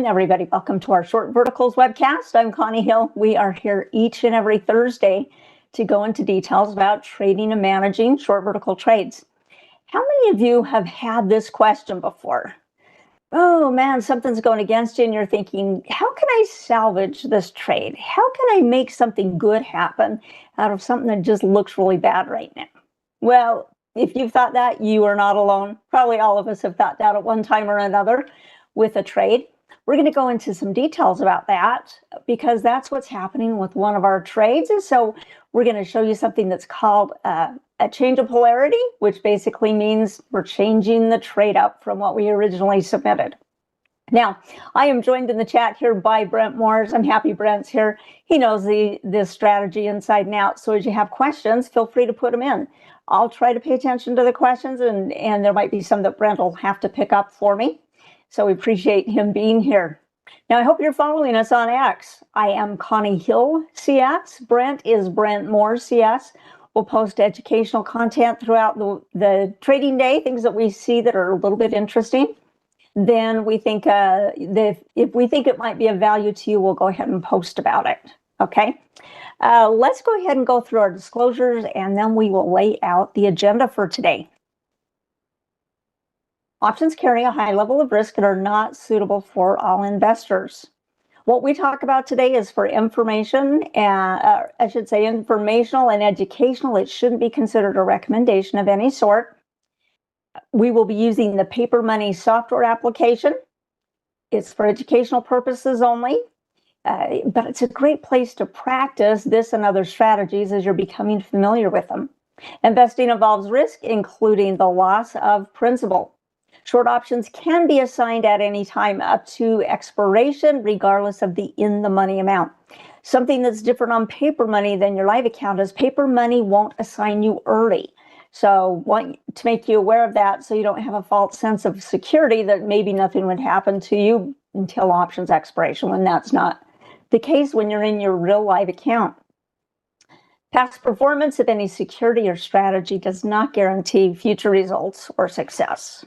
Everybody, welcome to our Short Verticals webcast. I'm Connie Hill. We are here each and every Thursday to go into details about trading and managing short vertical trades. How many of you have had this question before? Oh man, something's going against you and you're thinking, how can I salvage this trade? How can I make something good happen out of something that just looks really bad right now? Well, if you've thought that, you are not alone. Probably all of us have thought that at one time or another with a trade. We're going to go into some details about that because that's what's happening with one of our trades. And so we're going to show you something that's called a change of polarity, which basically means we're changing the trade up from what we originally submitted. Now, I am joined in the chat here by Brent Moores. I'm happy Brent's here. He knows this strategy inside and out. So as you have questions, feel free to put them in. I'll try to pay attention to the questions, and there might be some that Brent will have to pick up for me. So we appreciate him being here. Now, I hope you're following us on X. I am Connie Hill, CS. Brent is Brent Moore, CS. We'll post educational content throughout the trading day, things that we see that are a little bit interesting. Then we think if we think it might be of value to you, we'll go ahead and post about it. Okay. Let's go ahead and go through our disclosures, and then we will lay out the agenda for today. Options carry a high level of risk and are not suitable for all investors. What we talk about today is for information, I should say informational and educational. It shouldn't be considered a recommendation of any sort. We will be using the Paper Money software application. It's for educational purposes only, but it's a great place to practice this and other strategies as you're becoming familiar with them. Investing involves risk, including the loss of principal. Short options can be assigned at any time up to expiration, regardless of the in-the-money amount. Something that's different on Paper Money than your live account is Paper Money won't assign you early. So want to make you aware of that so you don't have a false sense of security that maybe nothing would happen to you until options expiration, when that's not the case when you're in your real live account. Past performance of any security or strategy does not guarantee future results or success.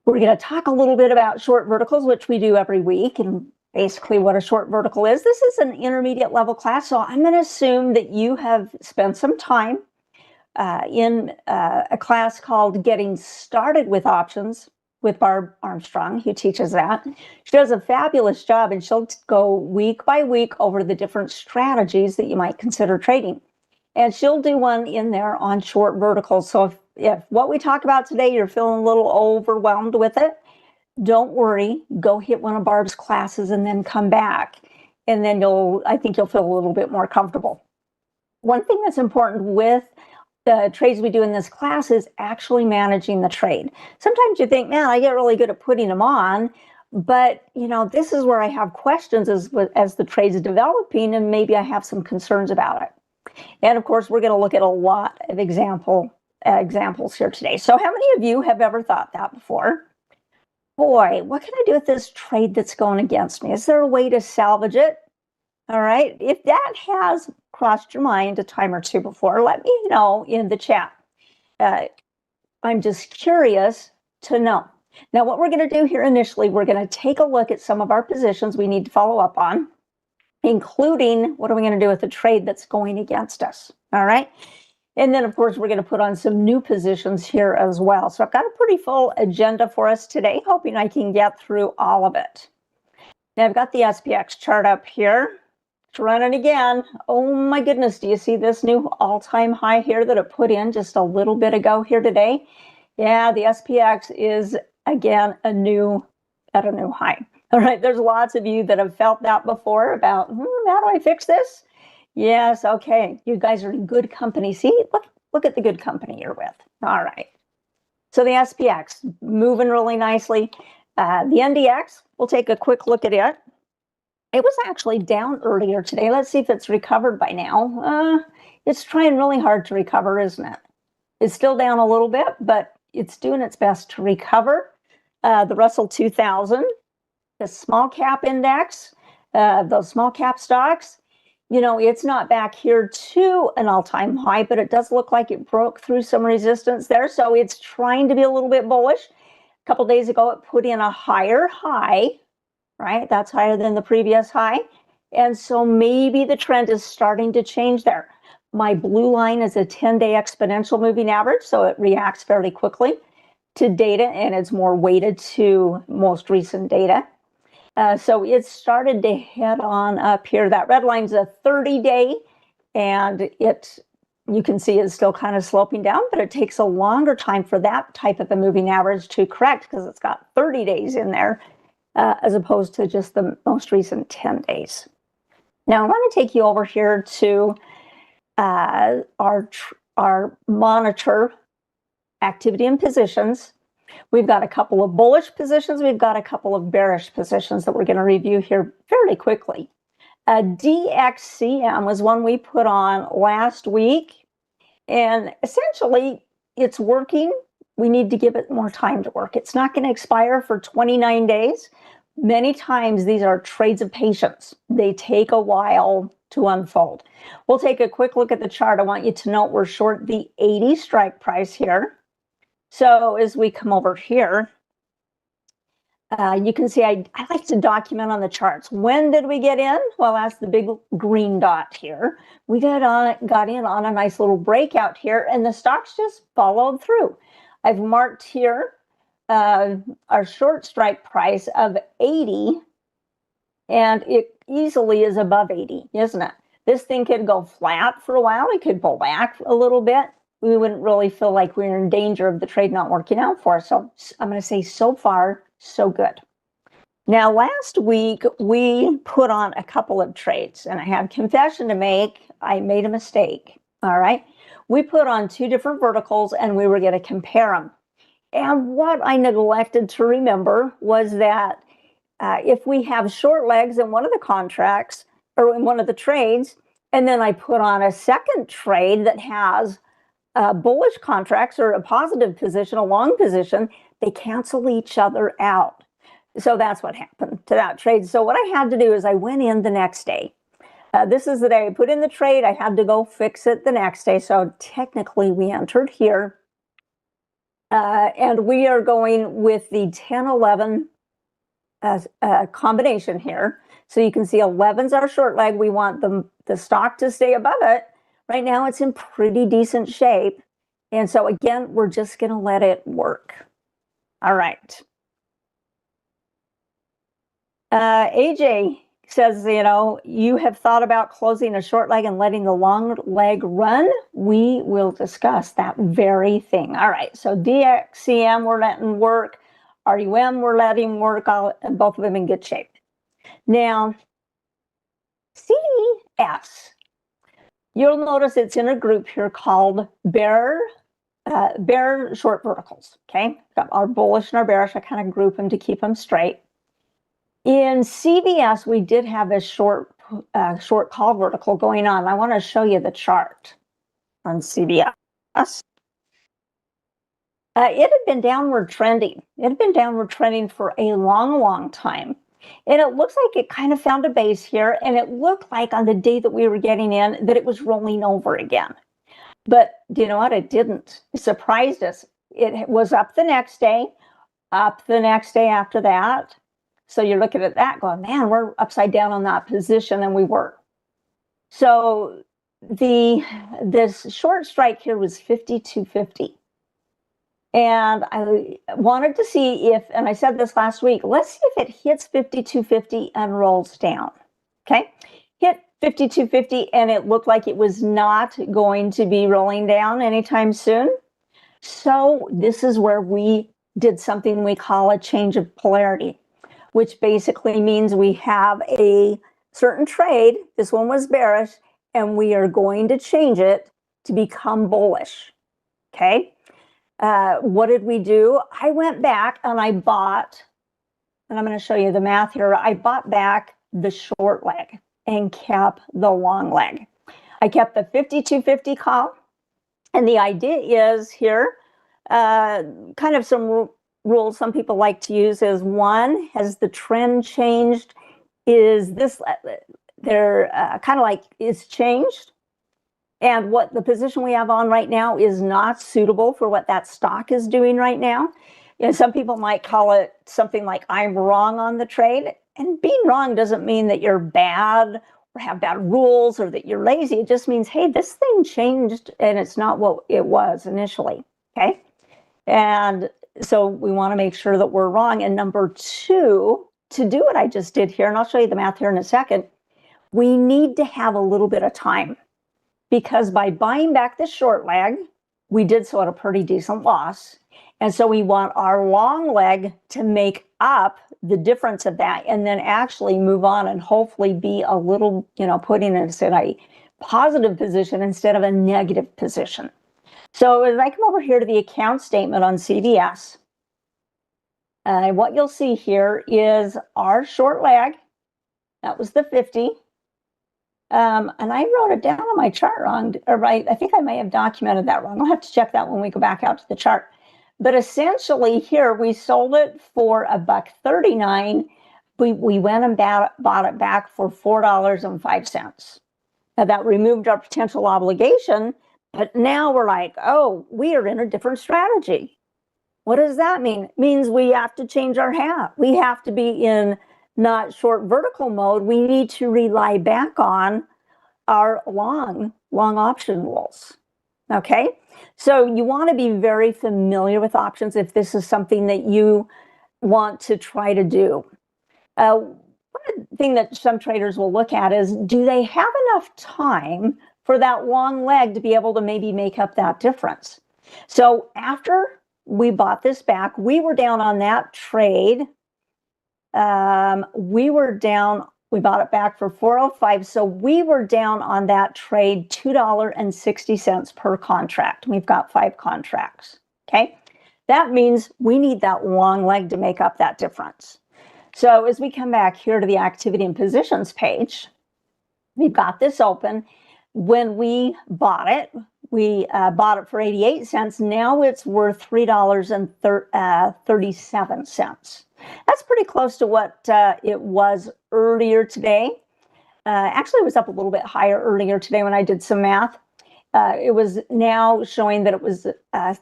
We're going to talk a little bit about short verticals, which we do every week, and basically what a short vertical is. This is an intermediate level class, so I'm going to assume that you have spent some time in a class called Getting Started with Options with Barb Armstrong, who teaches that. She does a fabulous job, and she'll go week by week over the different strategies that you might consider trading. And she'll do one in there on short verticals. So if what we talk about today, you're feeling a little overwhelmed with it, don't worry, go hit one of Barb's classes and then come back. And then I think you'll feel a little bit more comfortable. One thing that's important with the trades we do in this class is actually managing the trade. Sometimes you think, man, I get really good at putting them on, but this is where I have questions as the trade is developing, and maybe I have some concerns about it. And of course, we're going to look at a lot of examples here today. So how many of you have ever thought that before? Boy, what can I do with this trade that's going against me? Is there a way to salvage it? All right. If that has crossed your mind a time or two before, let me know in the chat. I'm just curious to know. Now, what we're going to do here initially, we're going to take a look at some of our positions we need to follow up on, including what are we going to do with the trade that's going against us. All right. And then, of course, we're going to put on some new positions here as well. So I've got a pretty full agenda for us today, hoping I can get through all of it. Now, I've got the SPX chart up here. It's running again. Oh, my goodness. Do you see this new all-time high here that it put in just a little bit ago here today? Yeah, the SPX is, again, at a new high. All right, there's lots of you that have felt that before about, how do I fix this? Yes, okay, you guys are in good company. See, look at the good company you're with. All right, so the SPX moving really nicely. The NDX, we'll take a quick look at it. It was actually down earlier today. Let's see if it's recovered by now. It's trying really hard to recover, isn't it? It's still down a little bit, but it's doing its best to recover. The Russell 2000, the small cap index, those small cap stocks, it's not back here to an all-time high, but it does look like it broke through some resistance there. So it's trying to be a little bit bullish. A couple days ago, it put in a higher high, right? That's higher than the previous high. And so maybe the trend is starting to change there. My blue line is a 10-day exponential moving average, so it reacts fairly quickly to data, and it's more weighted to most recent data. So it started to head on up here. That red line's a 30-day, and you can see it's still kind of sloping down, but it takes a longer time for that type of a moving average to correct because it's got 30 days in there as opposed to just the most recent 10 days. Now I want to take you over here to our monitor activity and positions. We've got a couple of bullish positions. We've got a couple of bearish positions that we're going to review here fairly quickly. DXCM was one we put on last week, and essentially it's working. We need to give it more time to work. It's not going to expire for 29 days. Many times these are trades of patience. They take a while to unfold. We'll take a quick look at the chart. I want you to note we're short the 80 strike price here. So as we come over here, you can see I like to document on the charts. When did we get in? Well, that's the big green dot here. We got in on a nice little breakout here, and the stocks just followed through. I've marked here our short strike price of 80, and it easily is above 80, isn't it? This thing could go flat for a while. It could pull back a little bit. We wouldn't really feel like we're in danger of the trade not working out for us. So I'm going to say so far, so good. Now, last week, we put on a couple of trades, and I have confession to make. I made a mistake, all right? We put on two different verticals, and we were going to compare them. And what I neglected to remember was that if we have short legs in one of the contracts, or in one of the trades, and then I put on a second trade that has bullish contracts or a positive position, a long position, they cancel each other out. So that's what happened to that trade. So what I had to do is I went in the next day. This is the day I put in the trade. I had to go fix it the next day. So technically we entered here. And we are going with the 10-11 combination here. So you can see 11's our short leg. We want the stock to stay above it. Right now, it's in pretty decent shape. And so again, we're just going to let it work. All right. AJ says, you have thought about closing a short leg and letting the long leg run. We will discuss that very thing. All right. So DXCM, we're letting work. RUM, we're letting work. Both of them in good shape. Now, CDS. You'll notice it's in a group here called bear short verticals, okay? Got our bullish and our bearish. I kind of group them to keep them straight. In CVS, we did have a short call vertical going on. I want to show you the chart on CVS. It had been downward trending. It had been downward trending for a long, long time. And it looks like it kind of found a base here, and it looked like on the day that we were getting in that it was rolling over again. But do you know what? It didn't. It surprised us. It was up the next day, up the next day after that. So you're looking at that going, man, we're upside down on that position, and we were. So this short strike here was 52.50. And I wanted to see if, and I said this last week, let's see if it hits 52.50 and rolls down. Okay, hit 52.50 and it looked like it was not going to be rolling down anytime soon. So this is where we did something we call a change of polarity, which basically means we have a certain trade. This one was bearish, and we are going to change it to become bullish. Okay. What did we do? I went back and I bought, and I'm going to show you the math here. I bought back the short leg and kept the long leg. I kept the 52.50 call. And the idea is here, kind of some rules some people like to use is one, has the trend changed? Is this, they're kind of like, is changed? And what the position we have on right now is not suitable for what that stock is doing right now. You know, some people might call it something like I'm wrong on the trade. And being wrong doesn't mean that you're bad or have bad rules or that you're lazy. It just means, hey, this thing changed and it's not what it was initially. Okay. And so we want to make sure that we're wrong. And number two, to do what I just did here, and I'll show you the math here in a second, we need to have a little bit of time, because by buying back the short leg, we did so at a pretty decent loss. And so we want our long leg to make up the difference of that and then actually move on and hopefully be a little, putting us in a positive position instead of a negative position. So as I come over here to the account statement on CVS, what you'll see here is our short leg. That was the 50. And I wrote it down on my chart wrong, or right. I think I may have documented that wrong. I'll have to check that when we go back out to the chart. But essentially here, we sold it for $1.39. We went and bought it back for $4.05. Now that removed our potential obligation, but now we're like, oh, we are in a different strategy. What does that mean? It means we have to change our hat. We have to be in not short vertical mode. We need to rely back on our long option rules. Okay, so you want to be very familiar with options if this is something that you want to try to do. One thing that some traders will look at is, do they have enough time for that long leg to be able to maybe make up that difference? So after we bought this back, we were down on that trade. We bought it back for $4.05. So we were down on that trade $2.60 per contract. We've got 5 contracts. Okay. That means we need that long leg to make up that difference. So as we come back here to the activity and positions page, we've got this open. When we bought it, we bought it for 88 cents. Now it's worth $3.37. That's pretty close to what it was earlier today. Actually, it was up a little bit higher earlier today when I did some math. It was now showing that it was a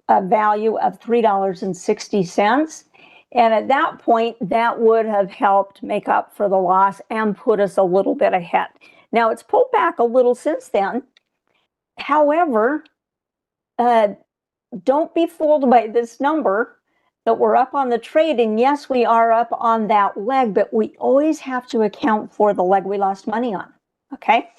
value of $3.60. And at that point, that would have helped make up for the loss and put us a little bit ahead. Now, it's pulled back a little since then. However, don't be fooled by this number that we're up on the trade. And yes, we are up on that leg, but we always have to account for the leg we lost money on. Okay.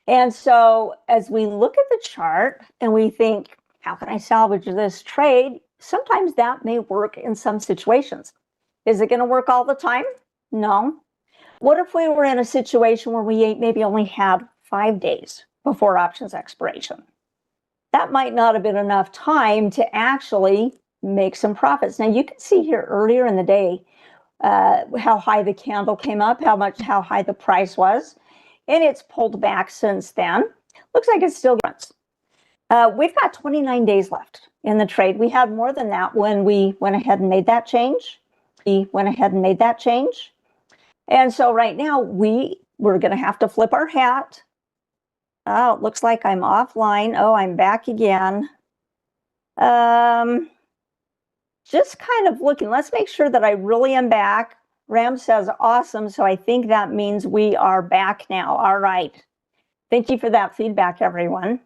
And so as we look at the chart and we think, how can I salvage this trade? Sometimes that may work in some situations. Is it going to work all the time? No. What if we were in a situation where we maybe only had 5 days before options expiration? That might not have been enough time to actually make some profits. Now you can see here earlier in the day how high the candle came up, how high the price was, and it's pulled back since then. Looks like it's still going. We've got 29 days left in the trade. We had more than that when we went ahead and made that change. And so right now we're going to have to flip our hat. Oh, it looks like I'm offline. Oh, I'm back again. Just kind of looking. Let's make sure that I really am back. Ram says awesome. So I think that means we are back now. All right. Thank you for that feedback, everyone.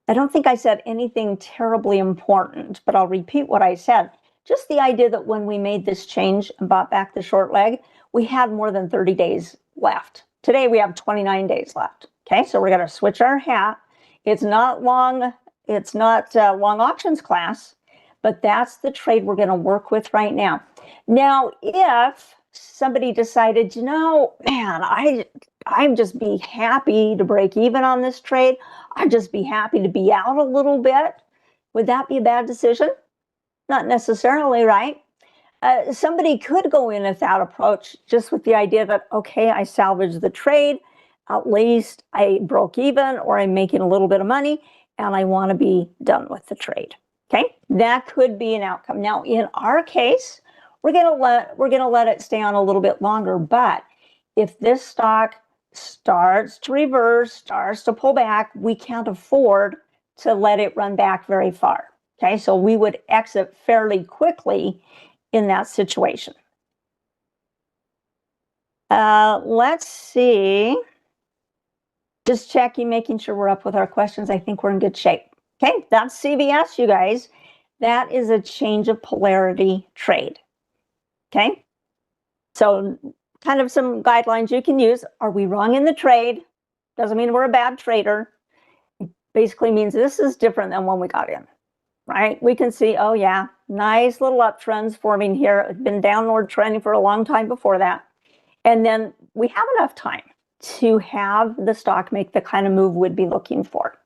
I don't think I said anything terribly important, but I'll repeat what I said. Just the idea that when we made this change and bought back the short leg, we had more than 30 days left. Today we have 29 days left. Okay, so we're going to switch our hat. It's not long options class, but that's the trade we're going to work with right now. Now, if somebody decided, man, I'd just be happy to break even on this trade. I'd just be happy to be out a little bit. Would that be a bad decision? Not necessarily, right? Somebody could go in with that approach just with the idea that, okay, I salvaged the trade. At least I broke even, or I'm making a little bit of money and I want to be done with the trade. Okay, that could be an outcome. Now, in our case, we're gonna let it stay on a little bit longer. But if this stock starts to reverse, starts to pull back, we can't afford to let it run back very far. Okay, so we would exit fairly quickly in that situation. Let's see. Just checking, making sure we're up with our questions. I think we're in good shape. Okay, that's CVS, you guys. That is a change of polarity trade. Okay, so kind of some guidelines you can use. Are we wrong in the trade? Doesn't mean we're a bad trader. Basically means this is different than when we got in, right? We can see, oh yeah, nice little uptrends forming here. It's been downward trending for a long time before that. And then we have enough time to have the stock make the kind of move we'd be looking for.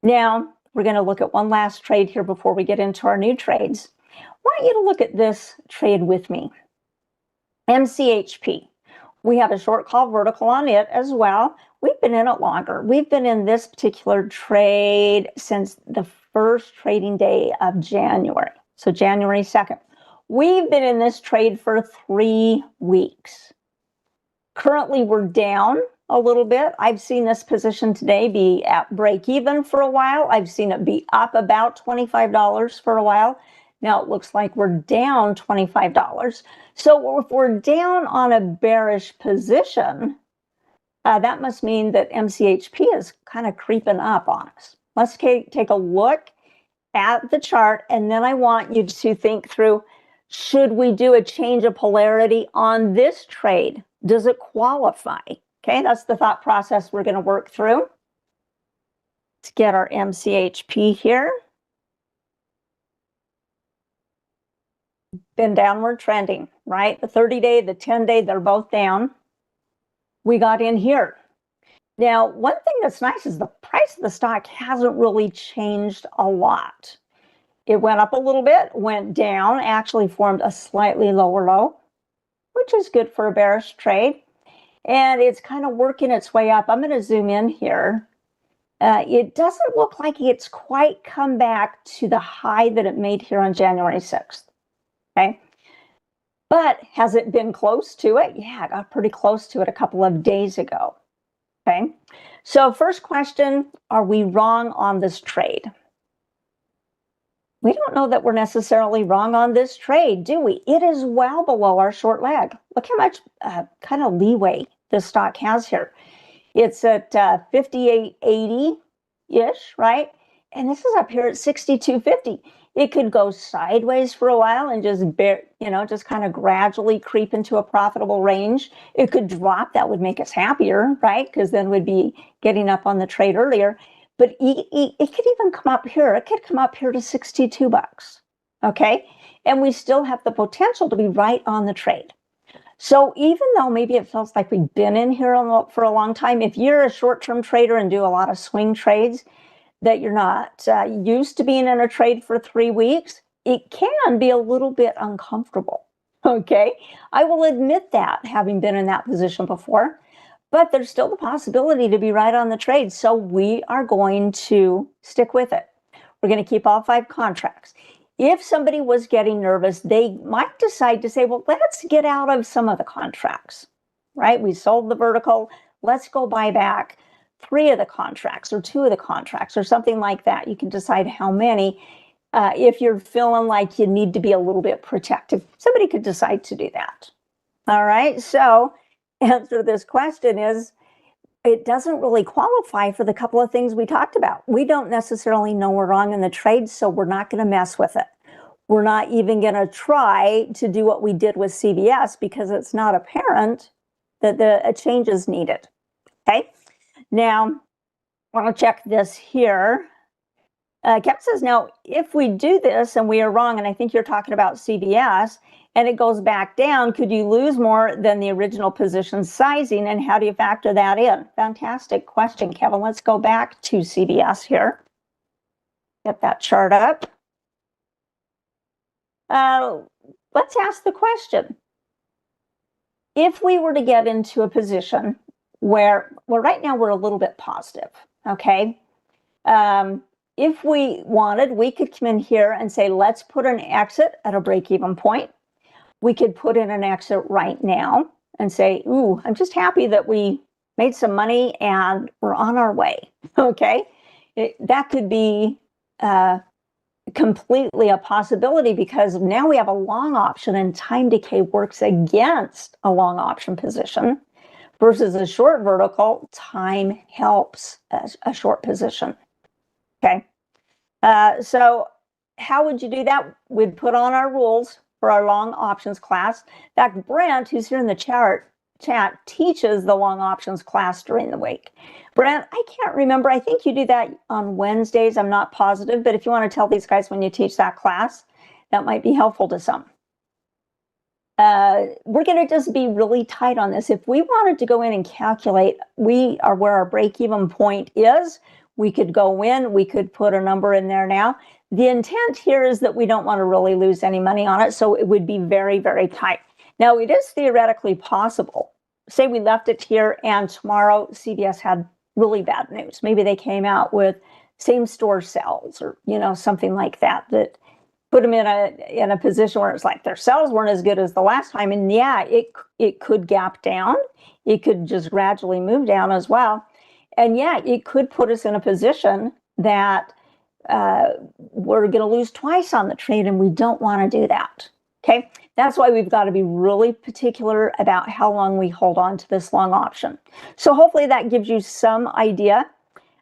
Now, we're going to look at one last trade here before we get into our new trades. I want you to look at this trade with me. MCHP. We have a short call vertical on it as well. We've been in it longer. We've been in this particular trade since the first trading day of January. So January 2nd. We've been in this trade for 3 weeks. Currently, we're down a little bit. I've seen this position today be at break even for a while. I've seen it be up about $25 for a while. Now it looks like we're down $25. So if we're down on a bearish position, that must mean that MCHP is kind of creeping up on us. Let's take a look at the chart, and then I want you to think through, should we do a change of polarity on this trade? Does it qualify? Okay, that's the thought process we're going to work through. Let's get our MCHP here. Been downward trending, right? The 30-day, the 10-day, they're both down. We got in here. Now, one thing that's nice is the price of the stock hasn't really changed a lot. It went up a little bit, went down, actually formed a slightly lower low, which is good for a bearish trade. And it's kind of working its way up. I'm going to zoom in here. It doesn't look like it's quite come back to the high that it made here on January 6th. Okay. But has it been close to it? Yeah, it got pretty close to it a couple of days ago. Okay. So first question, are we wrong on this trade? We don't know that we're necessarily wrong on this trade, do we? It is well below our short leg. Look how much kind of leeway this stock has here. It's at 58.80-ish, right? And this is up here at 62.50. It could go sideways for a while and just just kind of gradually creep into a profitable range. It could drop. That would make us happier, right? Because then we'd be getting up on the trade earlier. But it could even come up here. It could come up here to $62. Okay. And we still have the potential to be right on the trade. So even though maybe it feels like we've been in here for a long time, if you're a short-term trader and do a lot of swing trades, that you're not used to being in a trade for 3 weeks, it can be a little bit uncomfortable. Okay. I will admit that, having been in that position before. But there's still the possibility to be right on the trade. So we are going to stick with it. We're going to keep all 5 contracts. If somebody was getting nervous, they might decide to say, well, let's get out of some of the contracts, right? We sold the vertical. Let's go buy back 3 of the contracts or 2 of the contracts or something like that. You can decide how many. If you're feeling like you need to be a little bit protective, somebody could decide to do that. All right. So answer to this question is, it doesn't really qualify for the couple of things we talked about. We don't necessarily know we're wrong in the trade, so we're not going to mess with it. We're not even going to try to do what we did with CVS because it's not apparent that a change is needed. Okay. Now, I want to check this here. Kevin says, now, if we do this and we are wrong, and I think you're talking about CVS, and it goes back down, could you lose more than the original position sizing, and how do you factor that in? Fantastic question, Kevin. Let's go back to CVS here. Get that chart up. Let's ask the question. If we were to get into a position where, well, right now we're a little bit positive, okay? If we wanted, we could come in here and say, let's put an exit at a break-even point. We could put in an exit right now and say, ooh, I'm just happy that we made some money and we're on our way, okay? That could be completely a possibility because now we have a long option and time decay works against a long option position versus a short vertical, time helps a short position. Okay. So how would you do that? We'd put on our rules for our long options class. In fact, Brent, who's here in the chat, teaches the long options class during the week. Brent, I can't remember. I think you do that on Wednesdays. I'm not positive, but if you want to tell these guys when you teach that class, that might be helpful to some. We're going to just be really tight on this. If we wanted to go in and calculate, we are where our break-even point is. We could go in, we could put a number in there now. The intent here is that we don't want to really lose any money on it, so it would be very, very tight. Now, it is theoretically possible. Say we left it here and tomorrow CVS had really bad news. Maybe they came out with same-store sales or, something like that, that put them in a position where it's like their sales weren't as good as the last time. And yeah, it could gap down. It could just gradually move down as well. And yeah, it could put us in a position that we're going to lose twice on the trade, and we don't want to do that. Okay, that's why we've got to be really particular about how long we hold on to this long option. So hopefully that gives you some idea.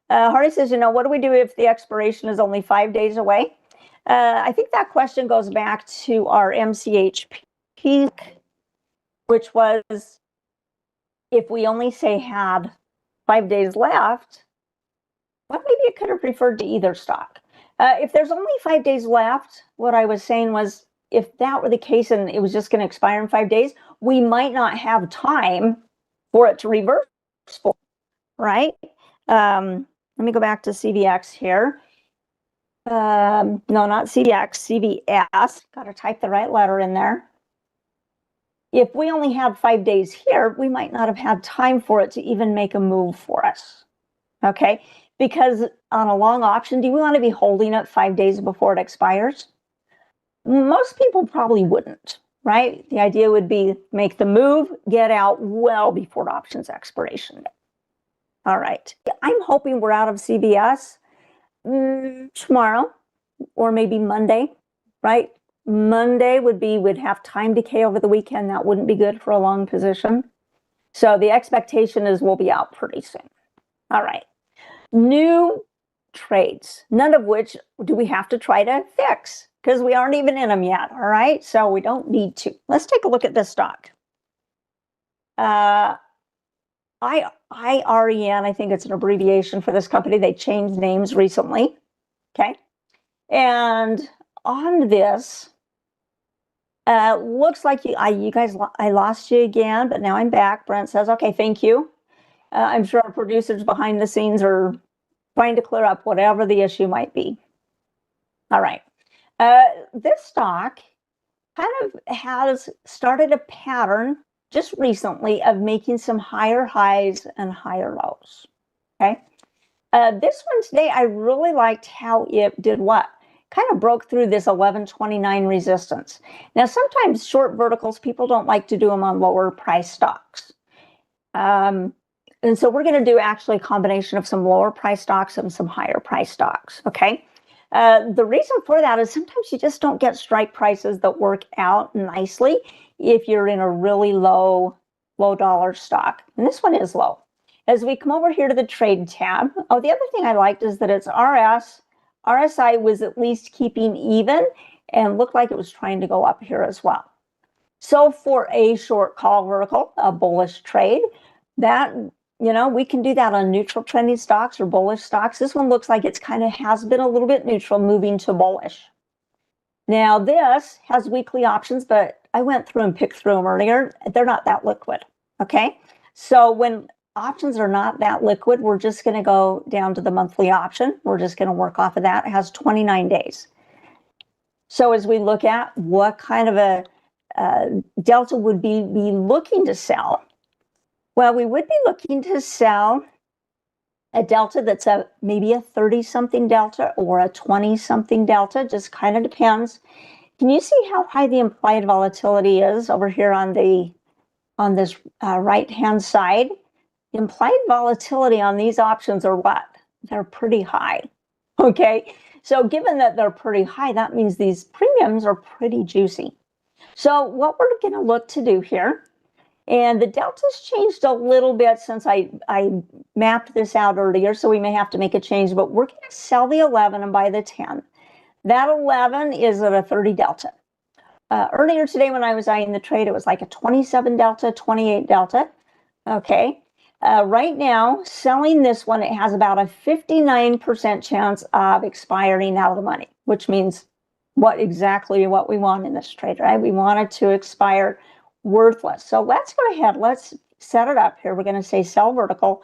Hardy says, what do we do if the expiration is only 5 days away? I think that question goes back to our MCH peak, which was if we only say had 5 days left, well, maybe it could have referred to either stock. If there's only 5 days left, what I was saying was if that were the case and it was just going to expire in 5 days, we might not have time for it to reverse, right? Let me go back to CVX here. No, not CVX, CVS. Got to type the right letter in there. If we only had 5 days here, we might not have had time for it to even make a move for us. Okay, because on a long option, do we want to be holding it 5 days before it expires? Most people probably wouldn't, right? The idea would be make the move, get out well before options expiration. All right, I'm hoping we're out of CVS tomorrow or maybe Monday, right? Monday would have time decay over the weekend. That wouldn't be good for a long position. So the expectation is we'll be out pretty soon. All right. New trades, none of which do we have to try to fix because we aren't even in them yet. All right. So we don't need to. Let's take a look at this stock. IREN, I think it's an abbreviation for this company. They changed names recently. Okay. And on this, looks like you guys, I lost you again, but now I'm back. Brent says, okay, thank you. I'm sure our producers behind the scenes are trying to clear up whatever the issue might be. All right. This stock kind of has started a pattern just recently of making some higher highs and higher lows. Okay. This one today, I really liked how it did what? Kind of broke through this 1129 resistance. Now, sometimes short verticals, people don't like to do them on lower price stocks. And so we're going to do actually a combination of some lower price stocks and some higher price stocks. Okay. The reason for that is sometimes you just don't get strike prices that work out nicely if you're in a really low dollar stock. And this one is low. As we come over here to the trade tab, the other thing I liked is that it's RSI was at least keeping even and looked like it was trying to go up here as well. So for a short call vertical, a bullish trade, that, we can do that on neutral trending stocks or bullish stocks. This one looks like it's kind of has been a little bit neutral, moving to bullish. Now this has weekly options, but I went through and picked through them earlier. They're not that liquid. Okay. So when options are not that liquid, we're just going to go down to the monthly option. We're just going to work off of that. It has 29 days. So as we look at what kind of a delta would be looking to sell, well, we would be looking to sell a delta that's maybe a 30-something delta or a 20-something delta, just kind of depends. Can you see how high the implied volatility is over here on this right-hand side? Implied volatility on these options are what? They're pretty high. Okay, So given that they're pretty high, that means these premiums are pretty juicy. So what we're going to look to do here, and the delta's changed a little bit since I mapped this out earlier, so we may have to make a change, but we're going to sell the 11 and buy the 10. That 11 is at a 30 delta. Earlier today when I was eyeing the trade, it was like a 27 delta, 28 delta. Okay. Right now, selling this one, it has about a 59% chance of expiring out of the money, which means exactly what we want in this trade, right? We want it to expire worthless. So let's go ahead. Let's set it up here. We're going to say sell vertical.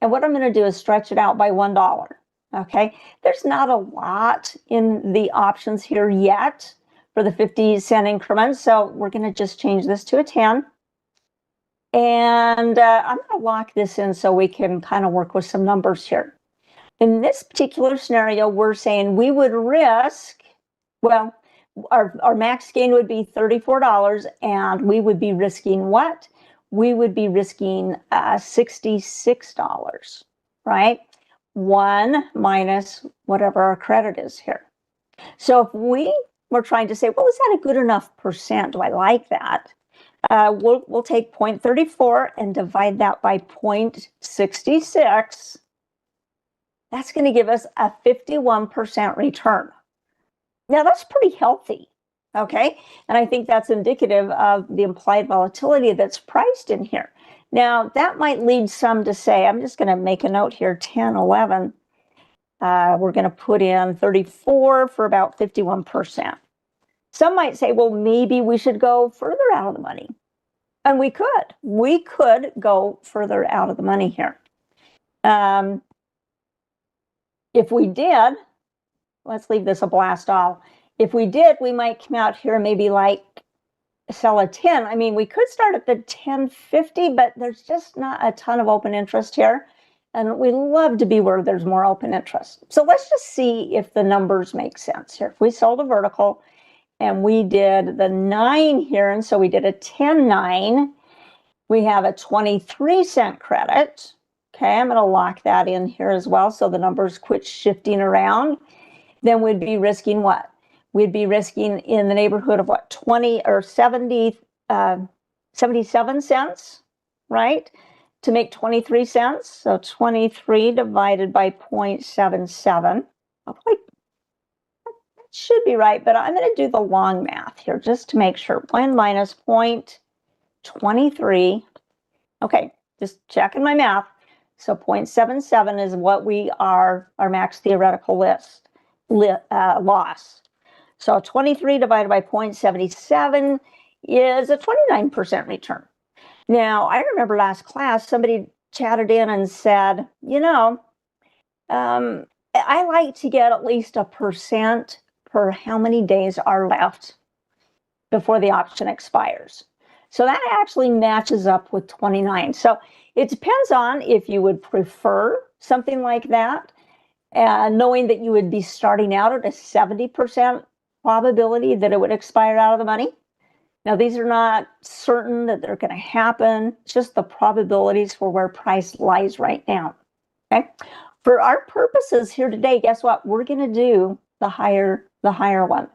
And what I'm going to do is stretch it out by $1. Okay. There's not a lot in the options here yet for the 50-cent increments. So we're going to just change this to a 10. And I'm going to lock this in so we can kind of work with some numbers here. In this particular scenario, we're saying we would risk, well, our max gain would be $34, and we would be risking what? We would be risking $66, right? 1 minus whatever our credit is here. So if we were trying to say, well, is that a good enough percent? Do I like that? We'll take 0.34 and divide that by 0.66. That's going to give us a 51% return. Now, that's pretty healthy, okay? And I think that's indicative of the implied volatility that's priced in here. Now, that might lead some to say, I'm just going to make a note here, 10, 11. We're going to put in 34 for about 51%. Some might say, well, maybe we should go further out of the money. And we could go further out of the money here. If we did, let's leave this a blast off. If we did, we might come out here maybe like sell a 10. I mean, we could start at the 10.50, but there's just not a ton of open interest here. And we love to be where there's more open interest. So let's just see if the numbers make sense here. If we sold a vertical and we did the 9 here, and so we did a 10.9, we have a 23-cent credit. Okay, I'm going to lock that in here as well so the numbers quit shifting around. Then we'd be risking what? We'd be risking in the neighborhood of what, 20 or 77 cents, right? To make 23 cents. So 23 divided by 0.77. That should be right, but I'm going to do the long math here just to make sure. 1 minus 0.23. Okay, just checking my math. So 0.77 is what our max theoretical loss. So 23 divided by 0.77 is a 29% return. Now, I remember last class, somebody chatted in and said, I like to get at least 1% per how many days are left before the option expires. So that actually matches up with 29. So it depends on if you would prefer something like that, knowing that you would be starting out at a 70% probability that it would expire out of the money. Now, these are not certain that they're going to happen, just the probabilities for where price lies right now. Okay. For our purposes here today, guess what? We're going to do the higher one.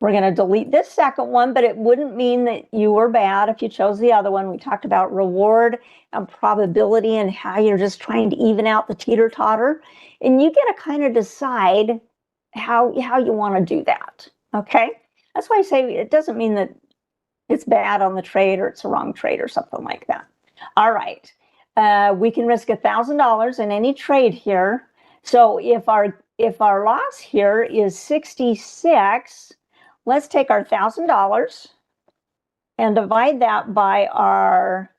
We're going to delete this second one, but it wouldn't mean that you were bad if you chose the other one. We talked about reward and probability and how you're just trying to even out the teeter-totter. And you get to kind of decide how you want to do that. Okay? That's why I say it doesn't mean that it's bad on the trade or it's a wrong trade or something like that. All right. We can risk $1,000 in any trade here. So if our loss here is 66, let's take our $1,000 and divide that by our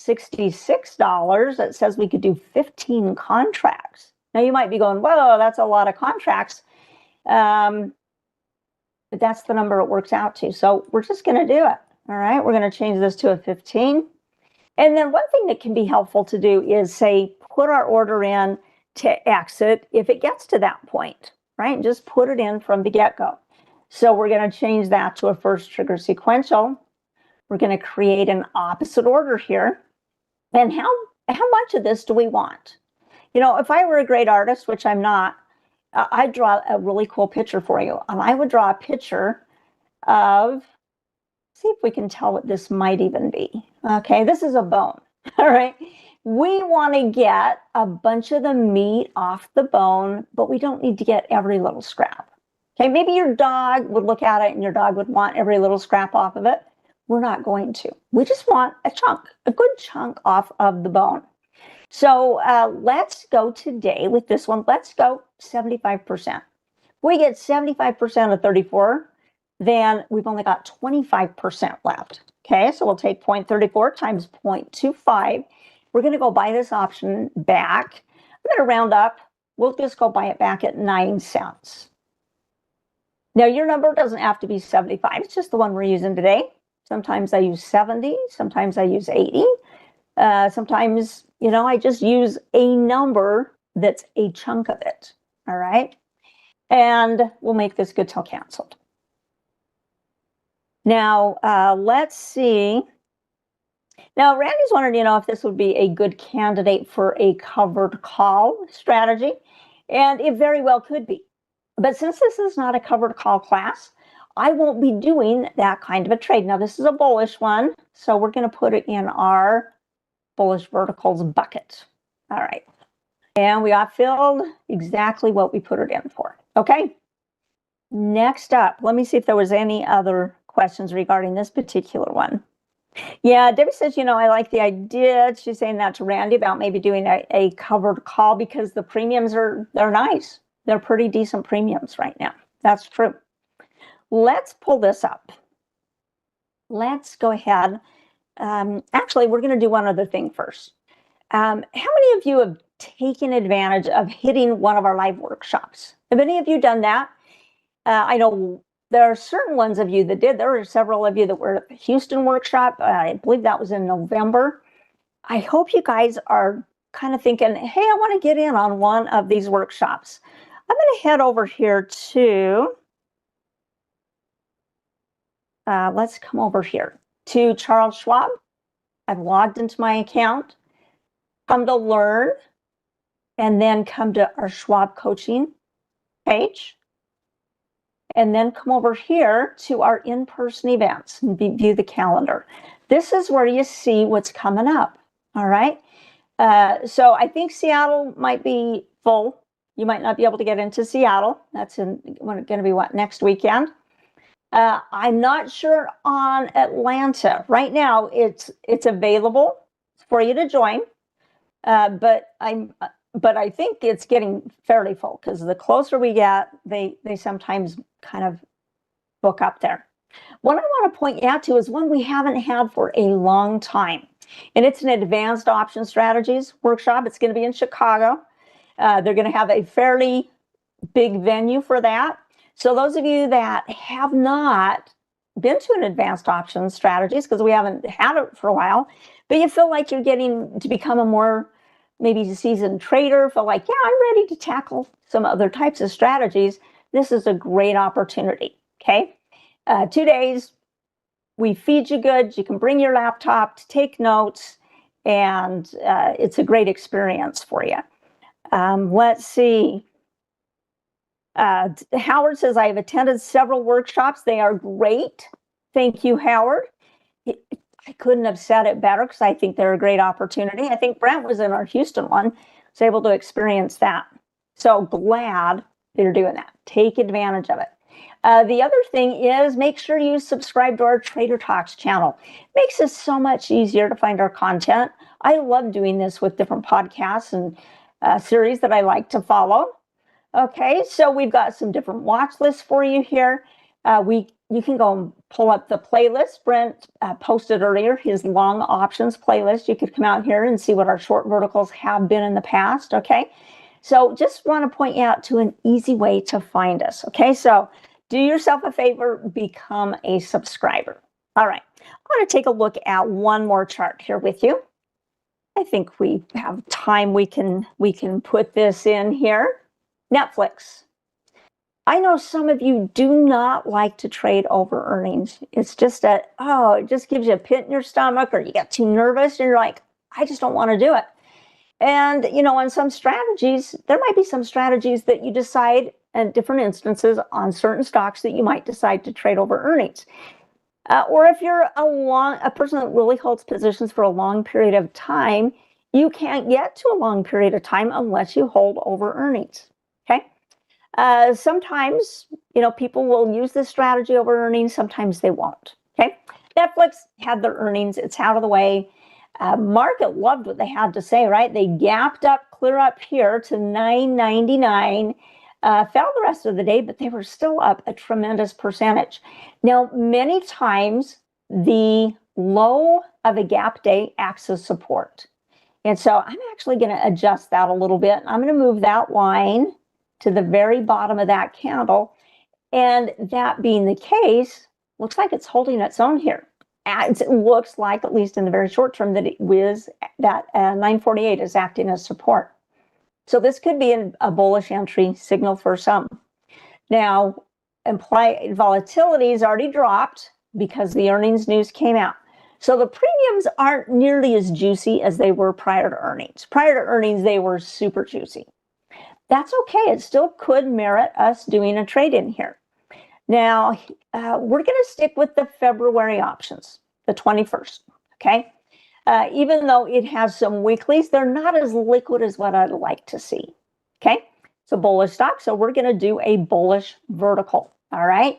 $66. That says we could do 15 contracts. Now you might be going, whoa, that's a lot of contracts. But that's the number it works out to. So we're just going to do it. All right. We're going to change this to a 15. And then one thing that can be helpful to do is say, put our order in to exit if it gets to that point, right? Just put it in from the get-go. So we're going to change that to a first trigger sequential. We're going to create an opposite order here. And how much of this do we want? If I were a great artist, which I'm not, I draw a really cool picture for you. And I would draw a picture of, see if we can tell what this might even be. Okay, this is a bone. All right. We want to get a bunch of the meat off the bone, but we don't need to get every little scrap. Okay, maybe your dog would look at it and your dog would want every little scrap off of it. We're not going to. We just want a chunk, a good chunk off of the bone. So let's go today with this one. Let's go 75%. If we get 75% of 34, then we've only got 25% left. Okay, so we'll take 0.34 times 0.25. We're going to go buy this option back. I'm going to round up. We'll just go buy it back at 9 cents. Now, your number doesn't have to be 75. It's just the one we're using today. Sometimes I use 70. Sometimes I use 80. Sometimes, I just use a number that's a chunk of it. All right. And we'll make this good till canceled. Now, let's see. Now, Randy's wondering, if this would be a good candidate for a covered call strategy. And it very well could be. But since this is not a covered call class, I won't be doing that kind of a trade. Now, this is a bullish one, so we're going to put it in our bullish verticals bucket. All right. And we got filled exactly what we put it in for. Okay. Next up, let me see if there was any other questions regarding this particular one. Yeah, Debbie says, I like the idea. She's saying that to Randy about maybe doing a covered call because the premiums they're nice. They're pretty decent premiums right now. That's true. Let's pull this up. Let's go ahead. Actually, we're going to do one other thing first. How many of you have taken advantage of hitting one of our live workshops? Have any of you done that? I know there are certain ones of you that did. There were several of you that were at the Houston workshop. I believe that was in November. I hope you guys are kind of thinking, hey, I want to get in on one of these workshops. I'm going to head over here to, let's come over here to Charles Schwab. I've logged into my account, come to learn, and then come to our Schwab coaching page. And then come over here to our in-person events and view the calendar. This is where you see what's coming up. All right. So I think Seattle might be full. You might not be able to get into Seattle. That's going to be next weekend. I'm not sure on Atlanta. Right now, it's available for you to join. But I think it's getting fairly full because the closer we get, they sometimes kind of book up there. What I want to point out to is one we haven't had for a long time, and it's an advanced option strategies workshop. It's going to be in Chicago. They're going to have a fairly big venue for that. So those of you that have not been to an advanced option strategies, because we haven't had it for a while, but you feel like you're getting to become a more maybe seasoned trader, feel like, yeah, I'm ready to tackle some other types of strategies, this is a great opportunity, okay? 2 days, we feed you goods, you can bring your laptop to take notes, and it's a great experience for you. Let's see. Howard says, I have attended several workshops. They are great. Thank you, Howard. I couldn't have said it better because I think they're a great opportunity. I think Brent was in our Houston one, was able to experience that. So glad you're doing that. Take advantage of it. The other thing is make sure you subscribe to our Trader Talks channel. Makes it so much easier to find our content. I love doing this with different podcasts and series that I like to follow. Okay, so we've got some different watch lists for you here. You can go and pull up the playlist. Brent posted earlier his long options playlist. You could come out here and see what our short verticals have been in the past. Okay, so just want to point out to an easy way to find us. Okay, so do yourself a favor, become a subscriber. All right, I want to take a look at one more chart here with you. I think we have time. We can put this in here. Netflix. I know some of you do not like to trade over earnings. It's just it just gives you a pit in your stomach, or you get too nervous and you're like, I just don't want to do it. And, on some strategies, there might be some strategies that you decide at different instances on certain stocks that you might decide to trade over earnings. Or if you're a person that really holds positions for a long period of time, you can't get to a long period of time unless you hold over earnings. Okay. Sometimes, people will use this strategy over earnings. Sometimes they won't. Okay. Netflix had their earnings. It's out of the way. Market loved what they had to say, right? They gapped up, clear up here to $9.99. Fell the rest of the day, but they were still up a tremendous percentage. Now, many times the low of a gap day acts as support. And so I'm actually going to adjust that a little bit. I'm going to move that line to the very bottom of that candle. And that being the case, looks like it's holding its own here. It looks like, at least in the very short term, that 948 is acting as support. So this could be a bullish entry signal for some. Now, implied volatility has already dropped because the earnings news came out. So the premiums aren't nearly as juicy as they were prior to earnings. Prior to earnings, they were super juicy. That's okay. It still could merit us doing a trade in here. Now, we're going to stick with the February options, the 21st, okay? Even though it has some weeklies, they're not as liquid as what I'd like to see, okay? It's a bullish stock, so we're going to do a bullish vertical, all right?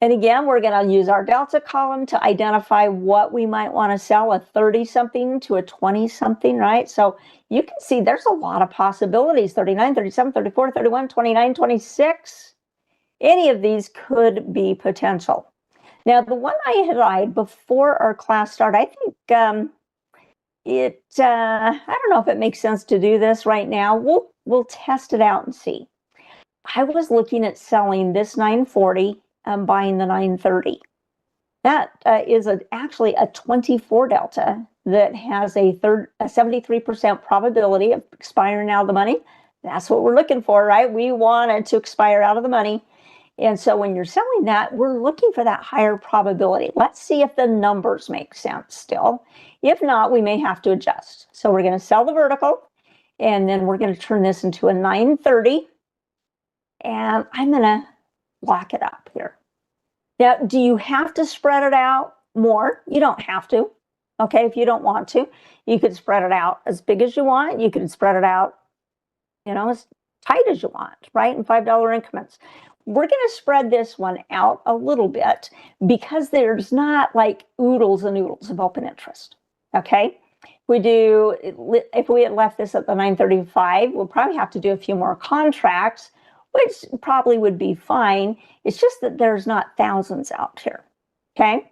And again, we're going to use our delta column to identify what we might want to sell, a 30-something to a 20-something, right? So you can see there's a lot of possibilities, 39, 37, 34, 31, 29, 26. Any of these could be potential. Now, the one I had eyed before our class started, I think I don't know if it makes sense to do this right now. We'll test it out and see. I was looking at selling this 940 and buying the 930. That is actually a 24 delta that has a 73% probability of expiring out of the money. That's what we're looking for, right? We want it to expire out of the money. And so when you're selling that, we're looking for that higher probability. Let's see if the numbers make sense still. If not, we may have to adjust. So we're going to sell the vertical, and then we're going to turn this into a 930. And I'm going to lock it up here. Now, do you have to spread it out more? You don't have to. Okay, if you don't want to, you could spread it out as big as you want. You could spread it out, as tight as you want, right? In $5 increments. We're going to spread this one out a little bit because there's not like oodles and oodles of open interest. Okay. If we had left this at the 935, we'll probably have to do a few more contracts, which probably would be fine. It's just that there's not thousands out here. Okay.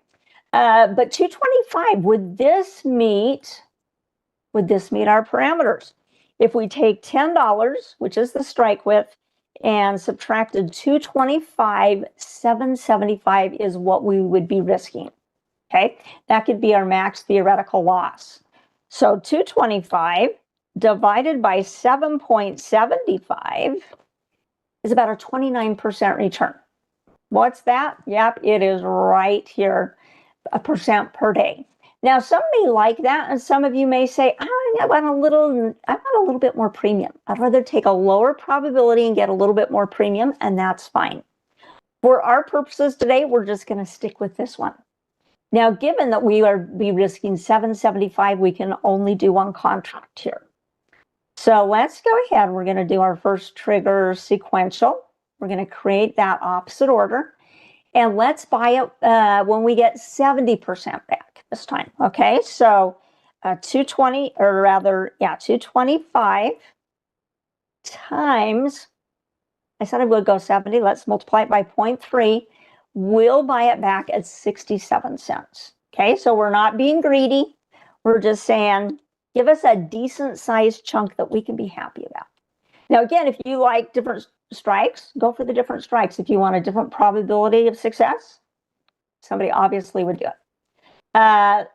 But 225, would this meet our parameters? If we take $10, which is the strike width, and subtracted 225, 775 is what we would be risking. Okay, that could be our max theoretical loss. So 225 divided by 7.75 is about a 29% return. What's that? Yep, it is right here, 1% per day. Now, some may like that, and some of you may say, I want a little bit more premium. I'd rather take a lower probability and get a little bit more premium, and that's fine. For our purposes today, we're just going to stick with this one. Now, given that we are risking 775, we can only do one contract here. So let's go ahead. We're going to do our first trigger sequential. We're going to create that opposite order, and let's buy it when we get 70% back. This time. Okay, so 225 times, I said I would go 70. Let's multiply it by 0.3. We'll buy it back at 67 cents. Okay, so we're not being greedy. We're just saying, give us a decent sized chunk that we can be happy about. Now, again, if you like different strikes, go for the different strikes. If you want a different probability of success, somebody obviously would do it.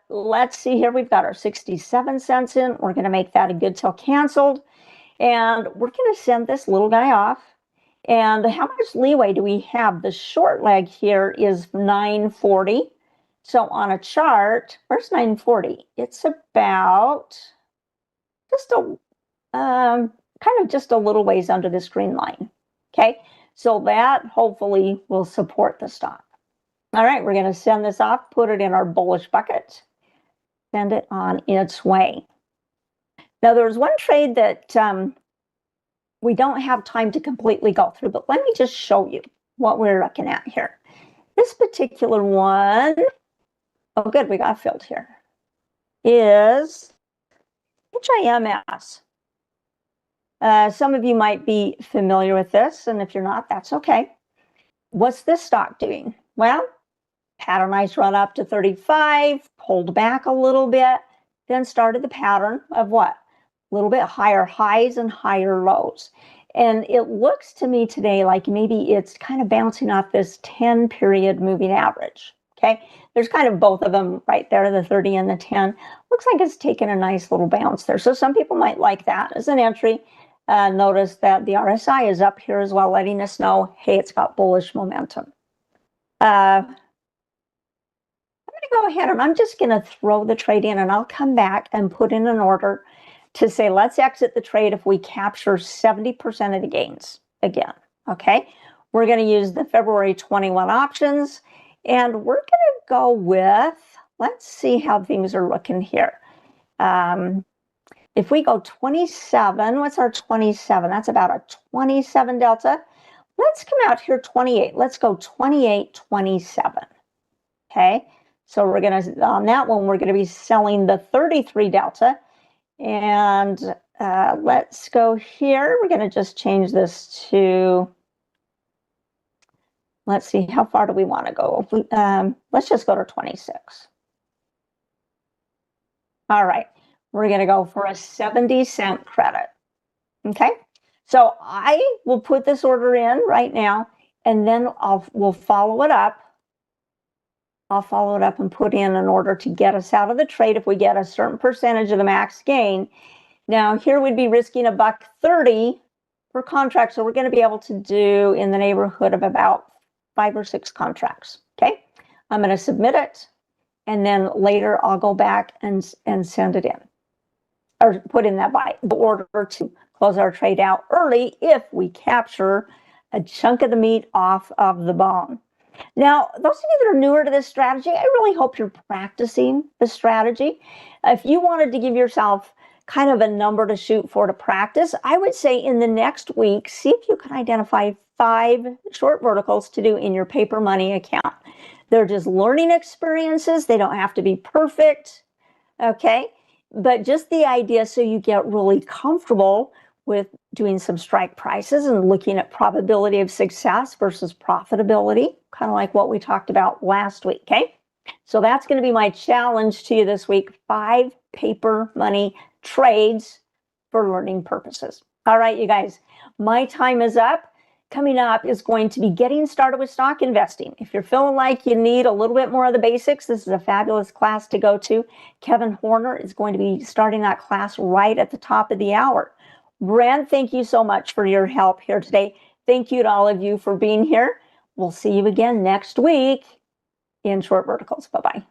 Let's see here. We've got our 67 cents in. We're going to make that a good till canceled. And we're going to send this little guy off. And how much leeway do we have? The short leg here is 940. So on a chart, where's 940? It's about just kind of just a little ways under this green line. Okay, so that hopefully will support the stock. All right, we're going to send this off, put it in our bullish bucket, send it on its way. Now, there's one trade that we don't have time to completely go through, but let me just show you what we're looking at here. This particular one, oh good, we got filled here, is HIMS. Some of you might be familiar with this, and if you're not, that's okay. What's this stock doing? Well, had a nice run up to 35, pulled back a little bit, then started the pattern of what? A little bit higher highs and higher lows. And it looks to me today like maybe it's kind of bouncing off this 10-period moving average. Okay, there's kind of both of them right there, the 30 and the 10. Looks like it's taken a nice little bounce there. So some people might like that as an entry. Notice that the RSI is up here as well, letting us know, hey, it's got bullish momentum. I'm going to go ahead and I'm just going to throw the trade in, and I'll come back and put in an order to say, let's exit the trade if we capture 70% of the gains again. Okay, we're going to use the February 21 options, and we're going to go with, let's see how things are looking here. If we go 27, what's our 27? That's about a 27 delta. Let's come out here 28. Let's go 28, 27. Okay, so we're going to, on that one, we're going to be selling the 33 delta. And let's go here. We're going to just change this to, let's see, how far do we want to go? Let's just go to 26. All right, we're going to go for a 70-cent credit. Okay, so I will put this order in right now, and then we'll follow it up. I'll follow it up and put in an order to get us out of the trade if we get a certain percentage of the max gain. Now, here we'd be risking $1.30 per contract, so we're going to be able to do in the neighborhood of about 5 or 6 contracts. Okay, I'm going to submit it, and then later I'll go back and send it in, or put in the order to close our trade out early if we capture a chunk of the meat off of the bone. Now, those of you that are newer to this strategy, I really hope you're practicing the strategy. If you wanted to give yourself kind of a number to shoot for to practice, I would say in the next week, see if you can identify 5 short verticals to do in your paper money account. They're just learning experiences. They don't have to be perfect, okay? But just the idea so you get really comfortable with doing some strike prices and looking at probability of success versus profitability, kind of like what we talked about last week, okay? So that's going to be my challenge to you this week, 5 paper money trades for learning purposes. All right, you guys, my time is up. Coming up is going to be getting started with stock investing. If you're feeling like you need a little bit more of the basics, this is a fabulous class to go to. Kevin Horner is going to be starting that class right at the top of the hour. Brent, thank you so much for your help here today. Thank you to all of you for being here. We'll see you again next week in Short Verticals. Bye-bye.